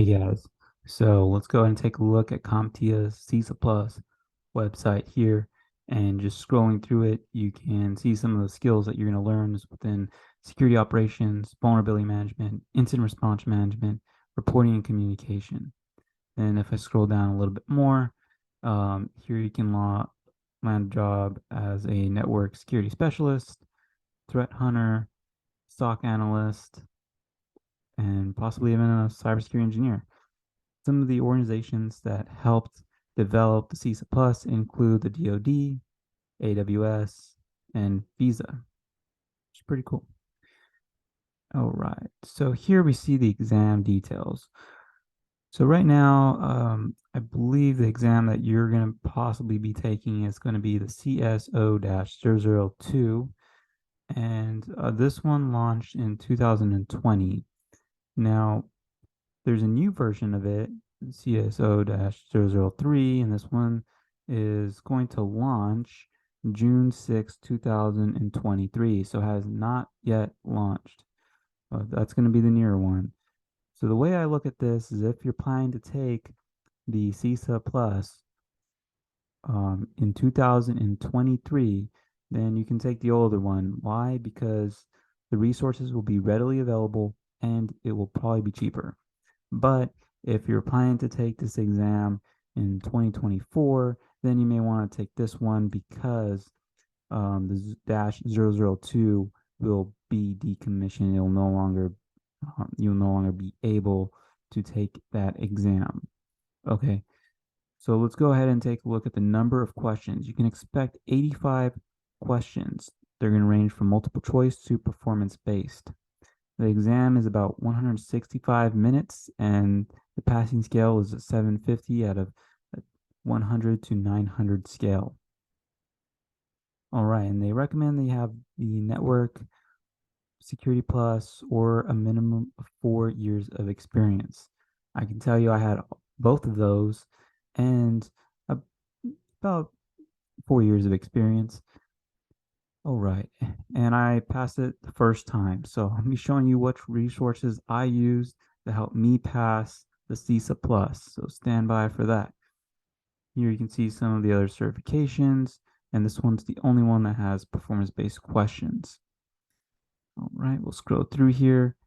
Hey guys, so let's go ahead and take a look at CompTIA CySA Plus website here. And just scrolling through it, you can see some of the skills that you're going to learn is within security operations, vulnerability management, incident response management, reporting and communication. And if I scroll down a little bit more, here you can land a job as a network security specialist, threat hunter, SOC analyst, and possibly even a cybersecurity engineer. Some of the organizations that helped develop the CySA Plus include the DoD, AWS, and Visa, which is pretty cool. All right, so here we see the exam details. So right now, I believe the exam that you're going to possibly be taking is going to be the CSO-002, and this one launched in 2020. Now, there's a new version of it, CSO-003, and this one is going to launch June 6, 2023, so has not yet launched. That's going to be the newer one. So the way I look at this is if you're planning to take the CySA Plus in 2023, then you can take the older one. Why? Because the resources will be readily available and it will probably be cheaper. But if you're planning to take this exam in 2024, then you may want to take this one because the -002 will be decommissioned. You'll no longer be able to take that exam. Okay, so let's go ahead and take a look at the number of questions. You can expect 85 questions. They're going to range from multiple choice to performance based. The exam is about 165 minutes, and the passing scale is a 750 out of 100 to 900 scale. All right, and they recommend that you have the Network Security Plus or a minimum of 4 years of experience. I can tell you I had both of those and about 4 years of experience. All right, and I passed it the first time. So I'm be showing you what resources I used to help me pass the CySA Plus. So stand by for that. Here you can see some of the other certifications, and this one's the only one that has performance-based questions. All right, we'll scroll through here.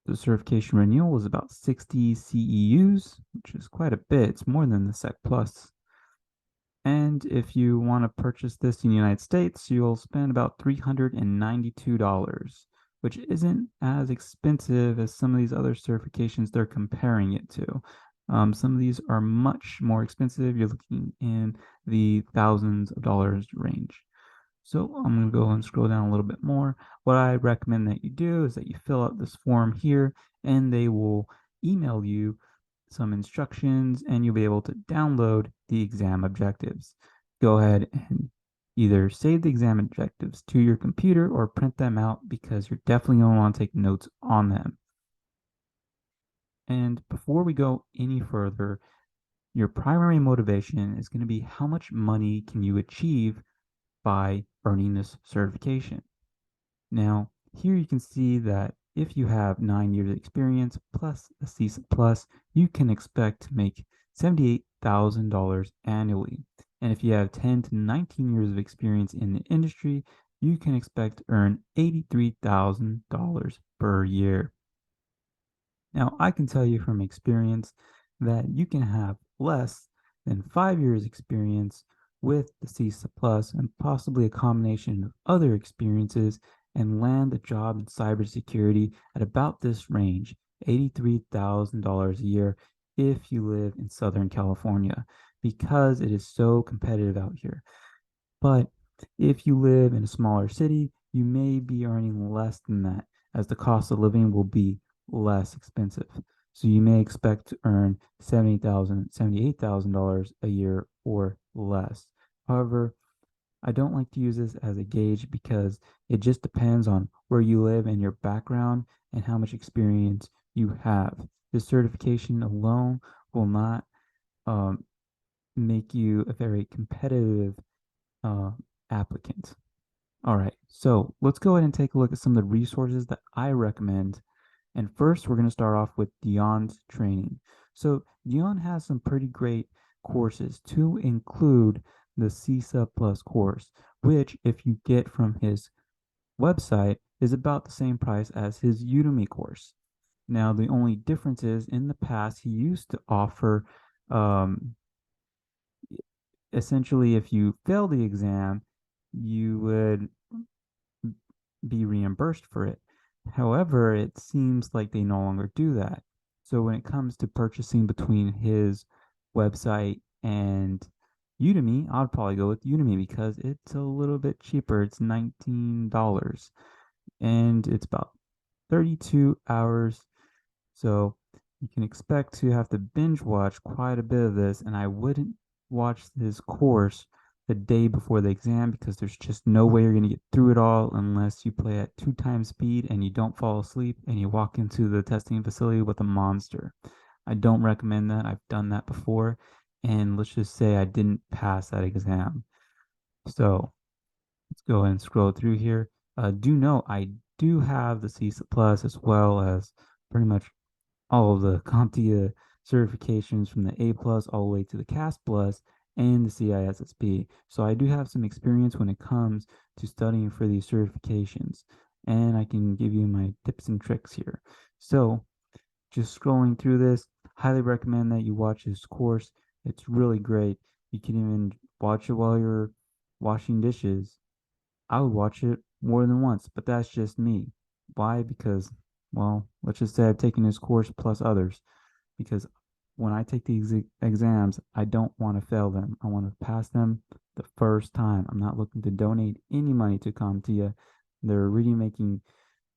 The certification renewal was about 60 CEUs, which is quite a bit. It's more than the Sec Plus. And if you want to purchase this in the United States, you'll spend about $392, which isn't as expensive as some of these other certifications they're comparing it to. Some of these are much more expensive. You're looking in the thousands of dollars range. So I'm going to go and scroll down a little bit more. What I recommend that you do is that you fill out this form here, and they will email you some instructions, and you'll be able to download the exam objectives. Go ahead and either save the exam objectives to your computer or print them out because you're definitely going to want to take notes on them. And before we go any further, your primary motivation is going to be how much money can you achieve by earning this certification. Now, here you can see that if you have 9 years of experience plus a CySA Plus, you can expect to make $78,000 annually. And if you have 10 to 19 years of experience in the industry, you can expect to earn $83,000 per year. Now, I can tell you from experience that you can have less than 5 years experience with the CySA Plus and possibly a combination of other experiences and land a job in cybersecurity at about this range, $83,000 a year if you live in Southern California, because it is so competitive out here. But if you live in a smaller city, you may be earning less than that, as the cost of living will be less expensive. So you may expect to earn $70,000, $78,000 a year or less. However, I don't like to use this as a gauge because it just depends on where you live and your background and how much experience you have. This certification alone will not make you a very competitive applicant. All right, so let's go ahead and take a look at some of the resources that I recommend And first, we're going to start off with DION's training. So DION has some pretty great courses, to include the CySA Plus course, which, if you get from his website, is about the same price as his Udemy course. Now, the only difference is, in the past, he used to offer essentially, if you fail the exam, you would be reimbursed for it. However, it seems like they no longer do that. So when it comes to purchasing between his website and Udemy, I'd probably go with Udemy because it's a little bit cheaper. It's $19 and it's about 32 hours. So you can expect to have to binge watch quite a bit of this, and I wouldn't watch this course the day before the exam because there's just no way you're going to get through it all unless you play at 2x speed and you don't fall asleep and you walk into the testing facility with a monster. I don't recommend that. I've done that before, and let's just say I didn't pass that exam. So let's go ahead and scroll through here. Do know I do have the CySA Plus as well as pretty much all of the CompTIA certifications from the A plus all the way to the CAS plus and the CISSP. So I do have some experience when it comes to studying for these certifications, and I can give you my tips and tricks here. So just scrolling through this, highly recommend that you watch this course. It's really great. You can even watch it while you're washing dishes. I would watch it more than once, but that's just me. Why? Because, well, let's just say I've taken this course plus others. Because when I take these exams, I don't want to fail them. I want to pass them the first time. I'm not looking to donate any money to CompTIA. They're already making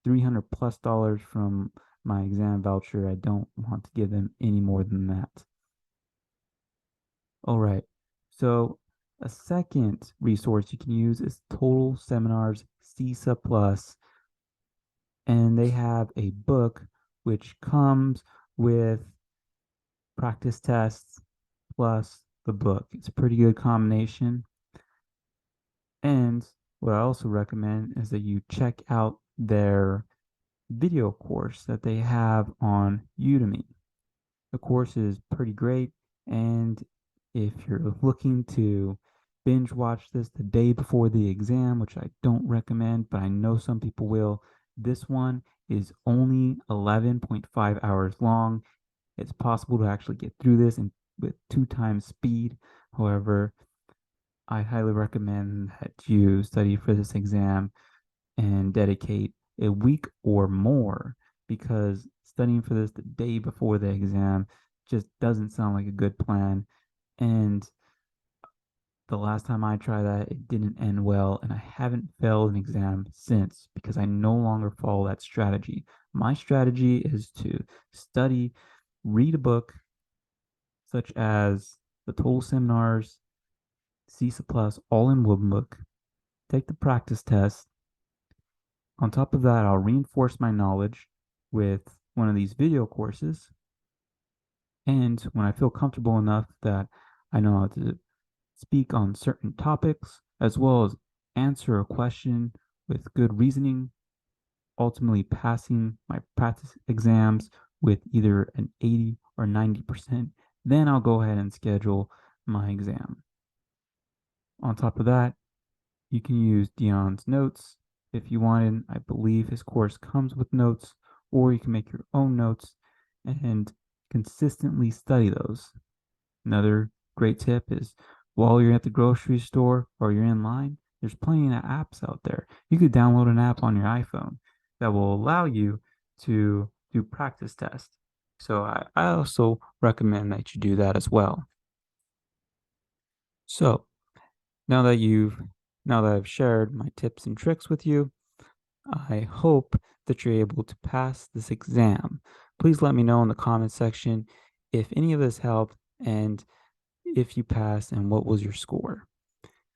$300+ from my exam voucher. I don't want to give them any more than that. All right. So a second resource you can use is Total Seminars CySA Plus, and they have a book which comes with practice tests plus the book. It's a pretty good combination. And what I also recommend is that you check out their video course that they have on Udemy. The course is pretty great, and if you're looking to binge watch this the day before the exam, which I don't recommend, but I know some people will, this one is only 11.5 hours long. It's possible to actually get through this with 2x speed. However, I highly recommend that you study for this exam and dedicate a week or more, because studying for this the day before the exam just doesn't sound like a good plan. And the last time I tried that, it didn't end well, and I haven't failed an exam since because I no longer follow that strategy. My strategy is to study, read a book such as the Total Seminars, CySA Plus, all in one book, take the practice test. On top of that, I'll reinforce my knowledge with one of these video courses. And when I feel comfortable enough that I know how to speak on certain topics, as well as answer a question with good reasoning, ultimately passing my practice exams with either an 80 or 90%, then I'll go ahead and schedule my exam. On top of that, you can use DION's notes if you wanted. I believe his course comes with notes, or you can make your own notes and consistently study those. Another great tip is, while you're at the grocery store or you're in line, there's plenty of apps out there. You could download an app on your iPhone that will allow you to do practice tests. So I also recommend that you do that as well. So now that I've shared my tips and tricks with you, I hope that you're able to pass this exam. Please let me know in the comment section if any of this helped, and if you passed, and what was your score.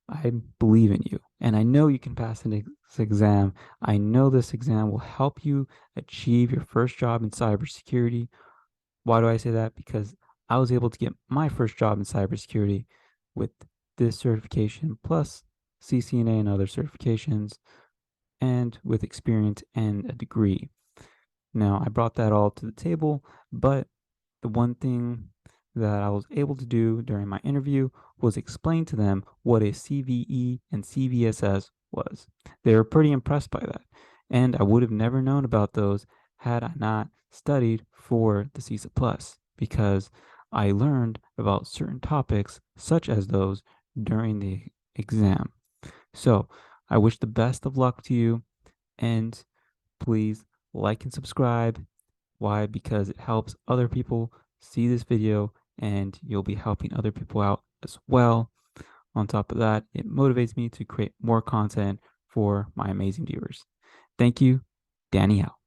I believe in you, and I know you can pass this exam. I know this exam will help you achieve your first job in cybersecurity. Why do I say that? Because I was able to get my first job in cybersecurity with this certification, plus CCNA and other certifications, and with experience and a degree. Now, I brought that all to the table, but the one thing that I was able to do during my interview was explain to them what a CVE and CVSS was. They were pretty impressed by that, and I would have never known about those had I not studied for the CISA Plus, because I learned about certain topics such as those during the exam. So I wish the best of luck to you, and please like and subscribe. Why? Because it helps other people see this video, and you'll be helping other people out as well. On top of that, it motivates me to create more content for my amazing viewers. Thank you. Danny out.